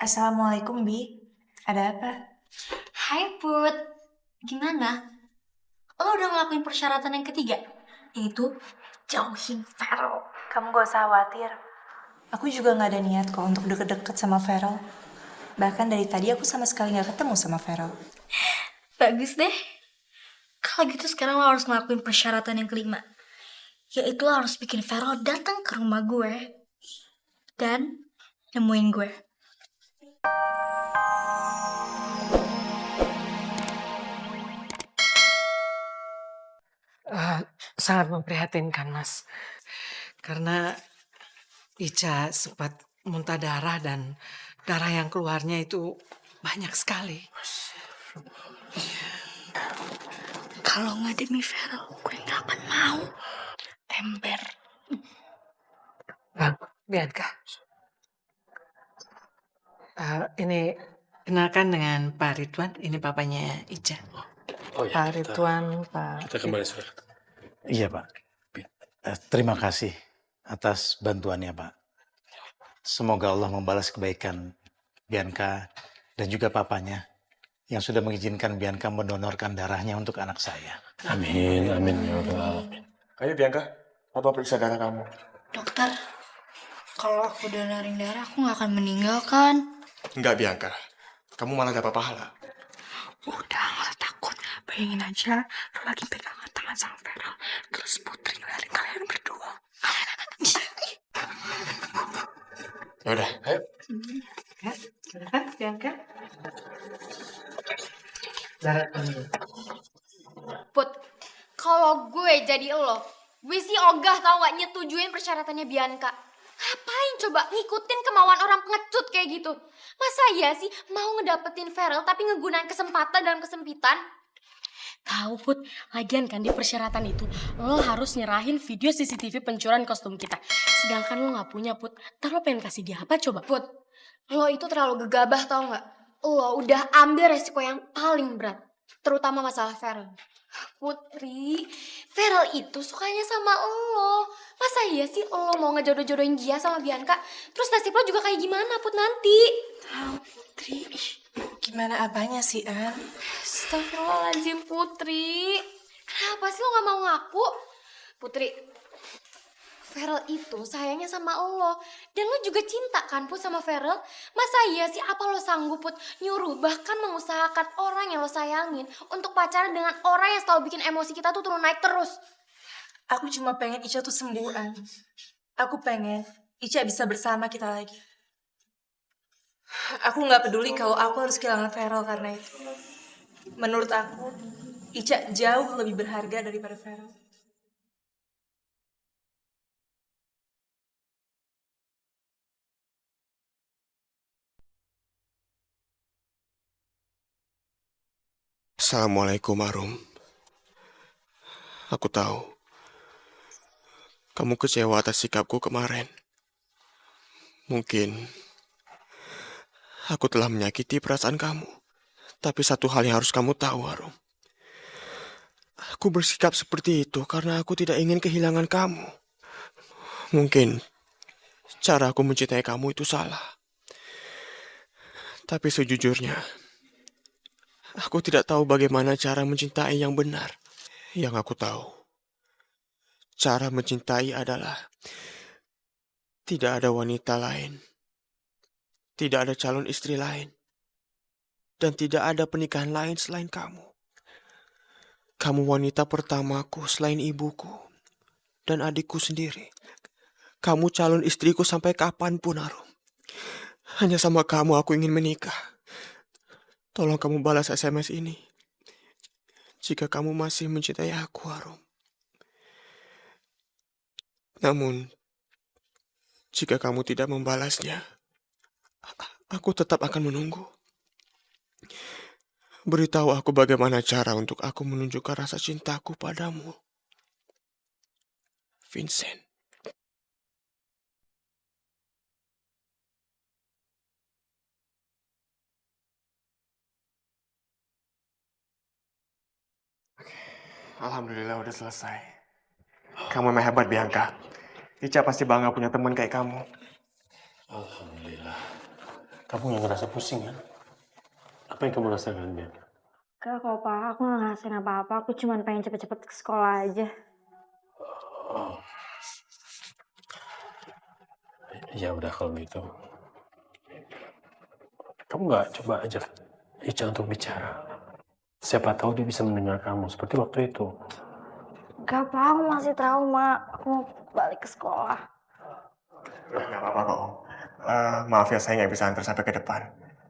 Assalamualaikum, Bi. Ada apa? Hai Put, gimana? Lo udah ngelakuin persyaratan yang ketiga? Yaitu jauhin Feral. Kamu gak usah khawatir. Aku juga gak ada niat kok untuk deket-deket sama Feral. Bahkan dari tadi aku sama sekali gak ketemu sama Feral. Bagus deh. Kalau gitu sekarang lo harus ngelakuin persyaratan yang kelima. Yaitu lo harus bikin Feral datang ke rumah gue. Dan nemuin gue. Sangat memprihatinkan, Mas. Karena Ica sempat muntah darah dan darah yang keluarnya itu banyak sekali. Kalau nggak demi Feral, gue nggak akan mau. Ember. Bang, Bianca. Ini kenalkan dengan Pak Ridwan, ini papanya Ica. Oh ya, Pak Ridwan, kita kembali sudah. Iya Pak. Terima kasih atas bantuannya Pak. Semoga Allah membalas kebaikan Bianca dan juga papanya yang sudah mengizinkan Bianca mendonorkan darahnya untuk anak saya. Amin, amin ya Rabbal alamin. Ayo Bianca, apa periksa darah kamu? Dokter, kalau aku donorin darah, aku nggak akan meninggal kan? Enggak Bianca, kamu malah dapat pahala. Udah, gak usah takut. Bayangin aja, lo lagi pegangan tangan sama Feral. Terus Putri ngeliatin kalian berdua. Yaudah, ayo. Ya, silakan Bianca. Darah ini. Put, kalau gue jadi gue sih ogah tau gak nyetujuin persyaratannya Bianca. Ngapain coba ngikutin kemauan orang pengecut kayak gitu? Masa iya sih mau ngedapetin Feral tapi ngegunain kesempatan dalam kesempitan? Tahu Put, lagian kan di persyaratan itu lo harus nyerahin video CCTV pencurian kostum kita. Sedangkan lo nggak punya Put, ntar lo pengen kasih dia apa coba? Put, lo itu terlalu gegabah tau gak? Lo udah ambil resiko yang paling berat, terutama masalah Feral. Putri, Feral itu sukanya sama lo. Masa iya sih lo mau ngejodoh-jodohin dia sama Bianca? Terus nasib lo juga kayak gimana Put nanti? Tahu, Putri. Gimana apanya sih, An? Astagfirullahaladzim Putri. Kenapa sih lo gak mau ngaku? Putri, Feral itu sayangnya sama lo. Dan lo juga cinta kan Put sama Feral? Masa iya sih apa lo sanggup Put nyuruh bahkan mengusahakan orang yang lo sayangin untuk pacaran dengan orang yang selalu bikin emosi kita tuh turun naik terus? Aku cuma pengen Ica tuh sembuh, An. Aku pengen Ica bisa bersama kita lagi. Aku gak peduli kalau aku harus kehilangan Feral karena itu. Menurut aku, Ica jauh lebih berharga daripada Feral. Assalamualaikum Arum. Aku tahu kamu kecewa atas sikapku kemarin. Mungkin aku telah menyakiti perasaan kamu. Tapi satu hal yang harus kamu tahu, Arum. Aku bersikap seperti itu karena aku tidak ingin kehilangan kamu. Mungkin cara aku mencintai kamu itu salah. Tapi sejujurnya, aku tidak tahu bagaimana cara mencintai yang benar. Yang aku tahu, cara mencintai adalah tidak ada wanita lain, tidak ada calon istri lain, dan tidak ada pernikahan lain selain kamu. Kamu wanita pertamaku selain ibuku dan adikku sendiri. Kamu calon istriku sampai kapanpun, Arum. Hanya sama kamu aku ingin menikah. Tolong kamu balas SMS ini. Jika kamu masih mencintai aku, Arum. Namun, jika kamu tidak membalasnya, aku tetap akan menunggu. Beritahu aku bagaimana cara untuk aku menunjukkan rasa cintaku padamu. Vincent. Alhamdulillah udah selesai. Kamu memang hebat, Bianca. Ica pasti bangga punya teman kayak kamu. Alhamdulillah. Kamu nggak ngerasa pusing kan? Apa yang kamu rasakan, Bianca? Gak kok, Pak. Aku gak ngerasain apa-apa. Aku cuma pengen cepet-cepet ke sekolah aja. Oh. Ya udah kalau gitu. Kamu nggak coba ajak Ica untuk bicara? Siapa tahu dia bisa mendengar kamu seperti waktu itu. Gak, Pak. Aku masih trauma. Aku mau balik ke sekolah. Nggak apa-apa kok, Om. Maaf ya, saya nggak bisa antar sampai ke depan.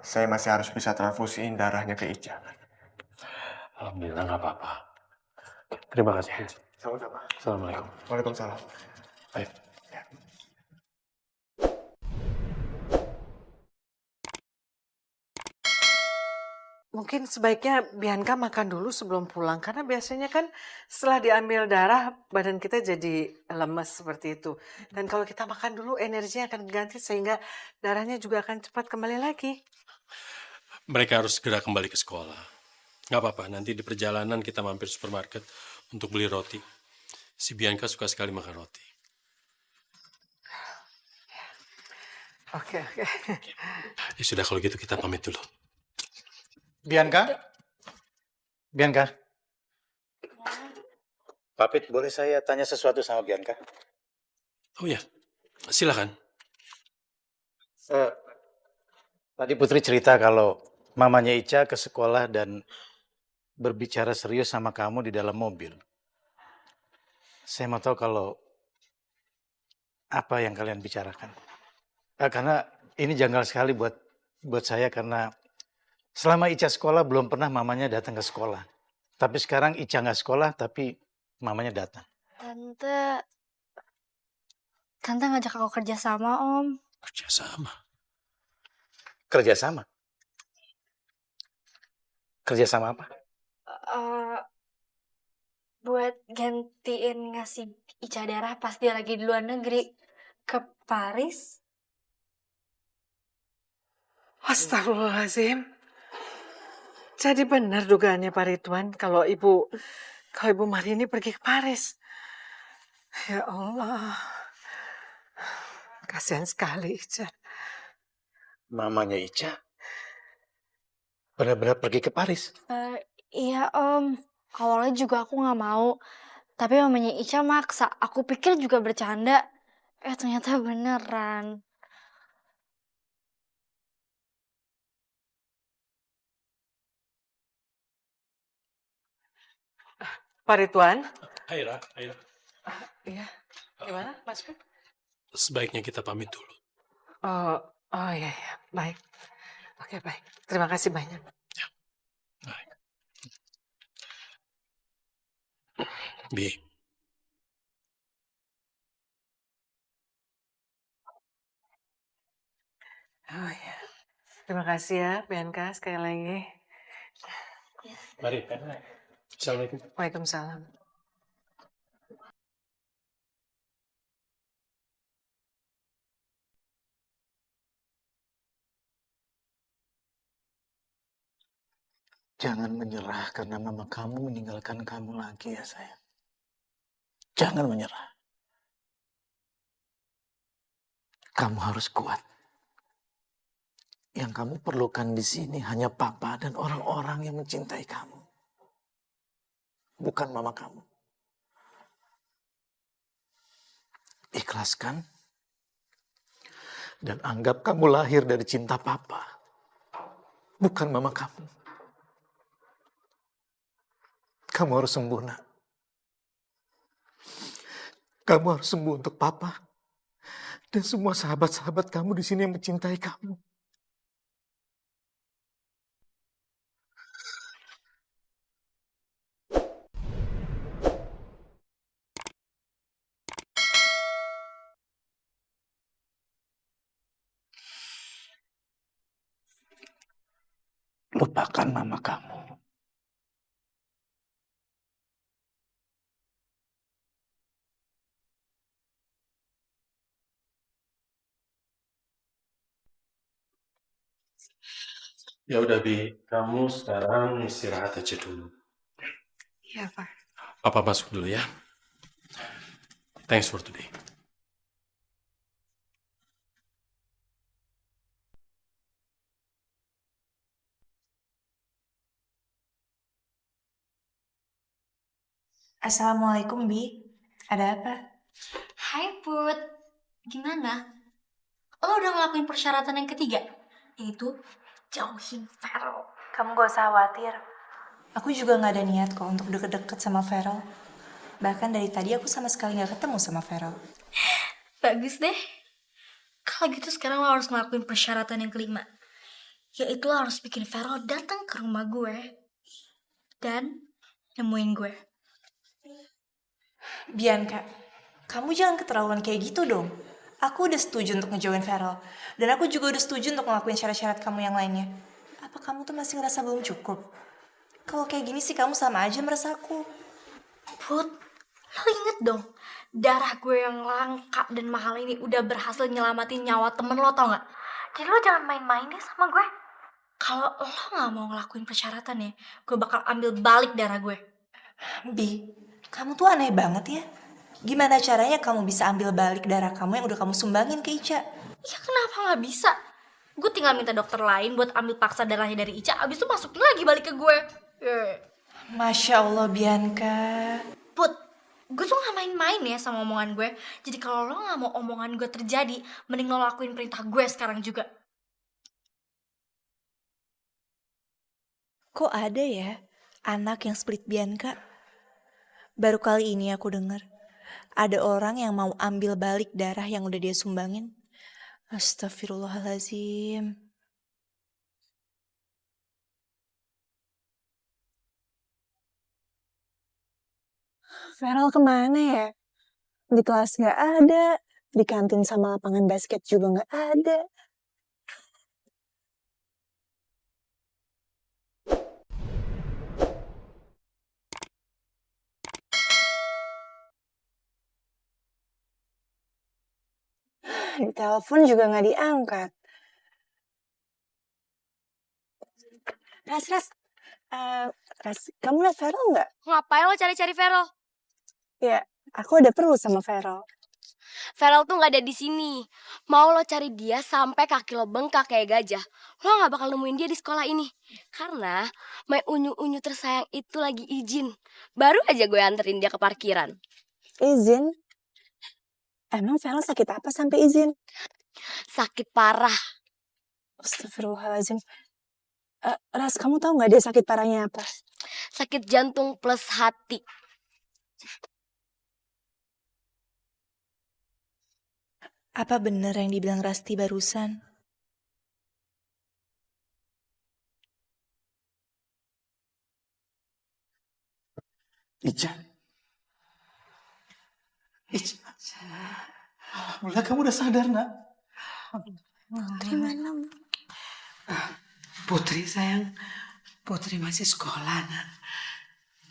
Saya masih harus bisa transfusiin darahnya ke Ica. Alhamdulillah nggak apa-apa. Terima kasih. Sama-sama. Assalamualaikum. Waalaikumsalam. Baik. Mungkin sebaiknya Bianca makan dulu sebelum pulang. Karena biasanya kan setelah diambil darah, badan kita jadi lemes seperti itu. Dan kalau kita makan dulu, energinya akan ganti sehingga darahnya juga akan cepat kembali lagi. Mereka harus segera kembali ke sekolah. Nggak apa-apa, nanti di perjalanan kita mampir supermarket untuk beli roti. Si Bianca suka sekali makan roti. Oke. Ya sudah kalau gitu kita pamit dulu. Bianca? Bianca? Papit, boleh saya tanya sesuatu sama Bianca? Oh ya, silakan. Tadi Putri cerita kalau mamanya Ica ke sekolah dan berbicara serius sama kamu di dalam mobil. Saya mau tahu kalau apa yang kalian bicarakan. Karena ini janggal sekali buat saya karena selama Ica sekolah belum pernah mamanya datang ke sekolah. Tapi sekarang Ica nggak sekolah tapi mamanya datang. Tante ngajak aku kerja sama, Om. Kerjasama. Kerjasama? Kerjasama apa? Buat gantiin ngasih Ica darah pas dia lagi di luar negeri ke Paris. Astagfirullahaladzim. Jadi benar dugaannya Pak Ridwan kalau Ibu Marini pergi ke Paris. Ya Allah. Kasihan sekali Ica. Mamanya Ica benar-benar pergi ke Paris. Iya, Om. Awalnya juga aku nggak mau. Tapi mamanya Ica maksa. Aku pikir juga bercanda. Ternyata beneran. Pak Ridwan? Aira. Iya. Gimana, Mas Pip? Sebaiknya kita pamit dulu. Oh iya. Baik. Oke, baik. Terima kasih banyak. Ya, baik. Bi, Oh iya. Terima kasih ya, Bianca, sekali lagi. mari. Assalamualaikum. Waalaikumsalam. Jangan menyerah karena mama kamu meninggalkan kamu lagi ya sayang. Jangan menyerah. Kamu harus kuat. Yang kamu perlukan di sini hanya papa dan orang-orang yang mencintai kamu. Bukan mama kamu. Ikhlaskan. Dan anggap kamu lahir dari cinta papa. Bukan mama kamu. Kamu harus sembuh, nak. Kamu harus sembuh untuk papa. Dan semua sahabat-sahabat kamu di sini yang mencintai kamu. Lupakan mama kamu. Ya udah Bi, kamu sekarang istirahat aja dulu. Iya, Pak. Papa masuk dulu ya. Thanks for today. Assalamualaikum, Bi. Ada apa? Hai Put, gimana? Lo udah ngelakuin persyaratan yang ketiga? Yaitu jauhin Feral. Kamu gak usah khawatir. Aku juga gak ada niat kok untuk deket-deket sama Feral. Bahkan dari tadi aku sama sekali gak ketemu sama Feral. Bagus deh. Kalau gitu sekarang lo harus ngelakuin persyaratan yang kelima. Yaitu lo harus bikin Feral datang ke rumah gue. Dan nemuin gue. Bianca, kamu jangan keterlaluan kayak gitu dong. Aku udah setuju untuk ngejauhin Feral. Dan aku juga udah setuju untuk ngelakuin syarat-syarat kamu yang lainnya. Apa kamu tuh masih ngerasa belum cukup? Kalau kayak gini sih kamu sama aja meres aku. Put, lo inget dong. Darah gue yang langka dan mahal ini udah berhasil nyelamatin nyawa temen lo, tau gak? Jadi lo jangan main-main deh sama gue. Kalau lo gak mau ngelakuin persyaratan ya, gue bakal ambil balik darah gue. Bi, kamu tuh aneh banget ya. Gimana caranya kamu bisa ambil balik darah kamu yang udah kamu sumbangin ke Ica? Ya kenapa gak bisa? Gue tinggal minta dokter lain buat ambil paksa darahnya dari Ica, abis itu masukin lagi balik ke gue. Masya Allah, Bianca. Put, gue tuh gak main-main ya sama omongan gue. Jadi kalau lo gak mau omongan gue terjadi, mending lo lakuin perintah gue sekarang juga. Kok ada ya anak yang split Bianca? Baru kali ini aku dengar ada orang yang mau ambil balik darah yang udah dia sumbangin. Astagfirullahaladzim. Feral kemana ya? Di kelas gak ada, di kantin sama lapangan basket juga gak ada. Di telepon juga gak diangkat. Ras, kamu liat Feral gak? Ngapain lo cari-cari Feral? Ya, aku ada perlu sama Feral. Feral tuh nggak ada di sini. Mau lo cari dia sampai kaki lo bengkak kayak gajah, lo nggak bakal nemuin dia di sekolah ini. Karena my unyu-unyu tersayang itu lagi izin. Baru aja gue anterin dia ke parkiran. Izin? Emang Feral sakit apa sampai izin? Sakit parah. Astagfirullahaladzim. Ras, kamu tahu gak dia sakit parahnya apa? Sakit jantung plus hati. Apa bener yang dibilang Rasti barusan? Ica. Alhamdulillah kamu udah sadar, nak. Putri mana? Putri sayang, Putri masih sekolah, nak.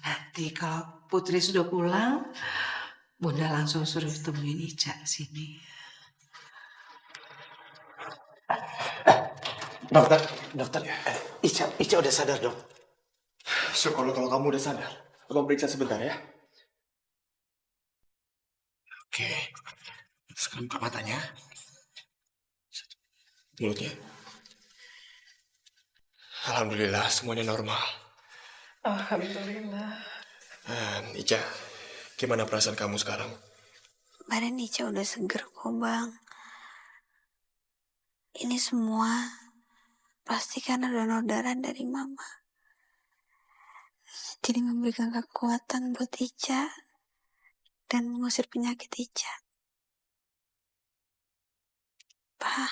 Nanti kalau Putri sudah pulang, Bunda langsung suruh temuin Ica sini. Dokter, Ica udah sadar, dok. Syukur kalau kamu udah sadar. Abang periksa sebentar ya. Oke. Sekarang buka matanya. Mulutnya. Alhamdulillah semuanya normal. Alhamdulillah. Ica, gimana perasaan kamu sekarang? Badan Ica udah seger kok, Bang. Ini semua pasti karena donor darah dari Mama. Jadi memberikan kekuatan buat Ica dan mengusir penyakit Ica. Pa,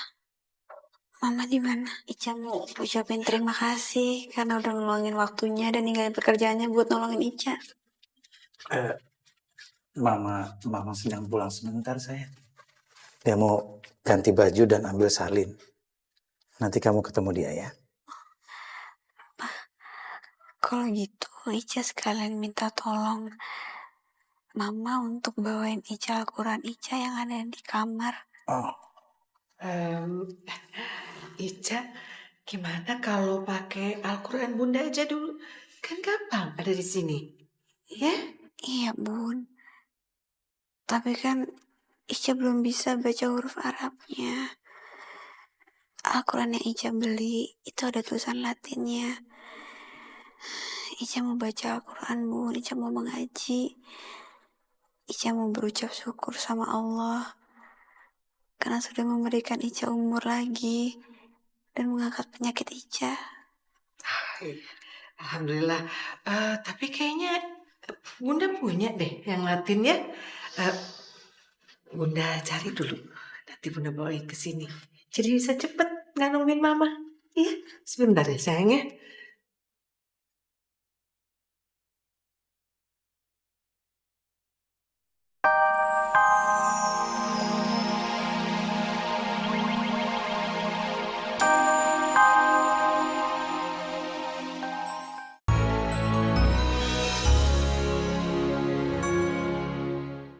Mama di mana? Ica mau ucapin terima kasih karena udah ngeluangin waktunya dan ninggalin pekerjaannya buat nolongin Ica. Mama sedang pulang sebentar, saya. Dia mau ganti baju dan ambil salin. Nanti kamu ketemu dia ya. Kalau gitu, Ica sekalian minta tolong Mama untuk bawain Ica Al-Quran Ica yang ada di kamar. Oh, Ica, gimana kalau pakai Al-Quran Bunda aja dulu? Kan gampang ada di sini. Ya? Iya, Bun. Tapi kan Ica belum bisa baca huruf Arabnya. Al-Quran yang Ica beli itu ada tulisan Latinnya. Ica mau baca Al-Quran, Bun. Ica mau mengaji. Ica mau berucap syukur sama Allah karena sudah memberikan Ica umur lagi dan mengangkat penyakit Ica. Alhamdulillah. Tapi kayaknya Bunda punya deh yang Latin ya. Eh, Bunda cari dulu. Nanti Bunda bawain ke sini. Jadi bisa cepet nggak nungguin Mama. Iya, sebentar ya sayang ya.